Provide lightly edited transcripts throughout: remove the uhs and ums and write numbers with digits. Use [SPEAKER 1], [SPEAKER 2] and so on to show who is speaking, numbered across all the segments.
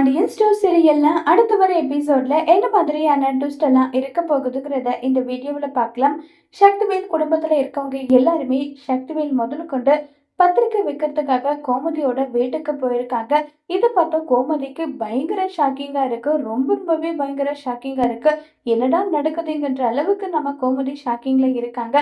[SPEAKER 1] Pandian store சீரியல்ல அடுத்த வர எபிசோட்ல என்ன மாதிரியான ட்விஸ்ட் எல்லாம் இருக்க போகுதுங்கிறத இந்த வீடியோவில் பார்க்கலாம். சக்திவேல் குடும்பத்துல இருக்கவங்க எல்லாருமே சக்திவேல் முதல் கொண்டு பத்திரிக்கை வைக்கிறதுக்காக கோமதியோட வீட்டுக்கு போயிருக்காங்க. இதை பார்த்தா கோமதிக்கு பயங்கர ஷாக்கிங்கா இருக்கு. ரொம்பவே பயங்கர ஷாக்கிங்கா இருக்கு. என்னடா நடக்குதுங்கிற அளவுக்கு நம்ம கோமதி ஷாக்கிங்ல இருக்காங்க.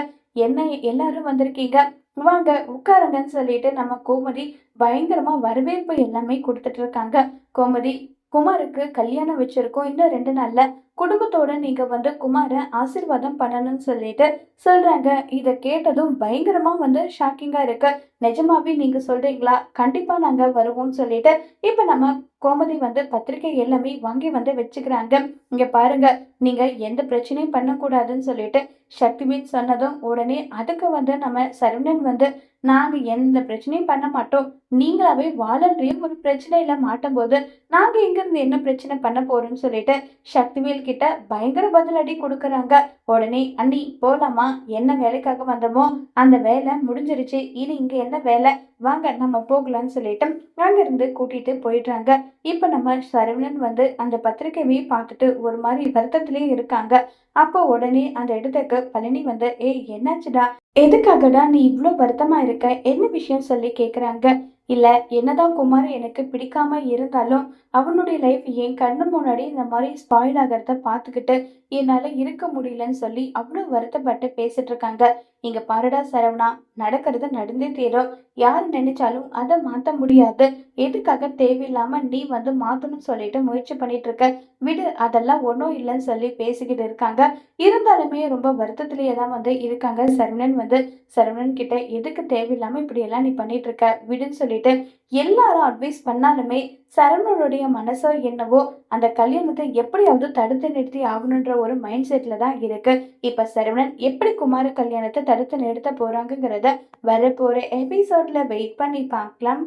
[SPEAKER 1] என்ன எல்லாரும் வந்திருக்கீங்க, வாங்க உட்காருங்கன்னு சொல்லிட்டு நம்ம கோமதி பயங்கரமா வரவேற்பு எல்லாமே கொடுத்துட்டு இருக்காங்க. கோமதி, குமாருக்கு கல்யாணம் வச்சிருக்கோம், இன்னும் 2 நாள்ல குடும்பத்தோட நீங்க வந்து குமார ஆசீர்வாதம் பண்ணணும்னு சொல்லிட்டு சொல்றாங்க. இத கேட்டதும் பயங்கரமா ஷாக்கிங்கா இருக்கு. நிஜமாவே நீங்க சொல்றீங்களா? கண்டிப்பா நாங்க வருவோம்னு சொல்லிட்டு இப்ப நம்ம கோமதி பத்திரிக்கை எல்லாமே வாங்கி வச்சுக்கிறாங்க. இங்க பாருங்க, நீங்க எந்த பிரச்சனையும் பண்ணக்கூடாதுன்னு சொல்லிட்டு சக்திவேல் சொன்னதும் உடனே அதுக்கு நம்ம சரவணன் நாங்க எந்த பிரச்சனையும் பண்ண மாட்டோம், நீங்களாவே வாலண்டரியா ஒரு பிரச்சனையில மாட்டும் போது நாங்க இங்க இருந்து என்ன பிரச்சனை பண்ண போறோம்னு சொல்லிட்டு சக்திவேல் கிட்ட பயங்கர பதிலடி கொடுக்கறாங்க. உடனே அண்ணி போலாமா, என்ன வேலைக்காக வந்தோமோ அந்த வேலை முடிஞ்சிருச்சு, இனி இங்க என்ன வேலை, வாங்க நம்ம போகலான்னு சொல்லிட்டு அங்கிருந்து கூட்டிட்டு போயிடுறாங்க. இப்ப நம்ம சரவணன் அந்த பத்திரிக்கையை பார்த்துட்டு ஒரு மாதிரி வருத்தத்திலேயே இருக்காங்க. அப்போ உடனே அந்த இடத்துக்கு பழனி ஏய் என்னாச்சுடா, எதுக்காகடா நீ இவ்ளோ வருத்தமா இருக்க, என்ன விஷயம் சொல்லி கேக்குறாங்க. இல்ல, என்னதான் குமார் எனக்கு பிடிக்காம இருந்தாலும் அவனுடைய லைஃப் என் கண்ணு முன்னாடி இந்த மாதிரி ஸ்பாயில் ஆகிறத பார்த்துக்கிட்டு என்னால இருக்க முடியலன்னு சொல்லி அவ்வளோ வருத்தப்பட்டு பேசிட்டு இருக்காங்க. இங்க பாருடா சரவணா, நடக்கிறது நடந்தே தீரும். யாரு நினைச்சாலும் அதை மாத்த முடியாது. எதுக்காக தேவையில்லாம நீ மாத்தணும்னு சொல்லிட்டு முயற்சி பண்ணிட்டு இருக்க, விடு, அதெல்லாம் ஒன்றும் இல்லைன்னு சொல்லி பேசிக்கிட்டு இருக்காங்க. இருந்தாலுமே ரொம்ப வருத்தத்திலேயே தான் இருக்காங்க. சரவணன் சரவணன் கிட்ட எதுக்கு தேவையில்லாம இப்படி எல்லாம் நீ பண்ணிட்டு இருக்க, விடுன்னு சொல்லிட்டு எல்லாரும் அட்வைஸ் பண்ணாலுமே சரவணனுடைய மனசோ என்னவோ அந்த கல்யாணத்தை எப்படியாவது தடுத்து நிறுத்தி ஆகணுன்ற ஒரு மைண்ட் செட்ல தான் இருக்கு. இப்ப சரவணன் எப்படி குமார கல்யாணத்தை தடுத்து நிறுத்த போறாங்கிறத வரப்போற எபிசோட்ல வெயிட் பண்ணி பார்க்கலாம்.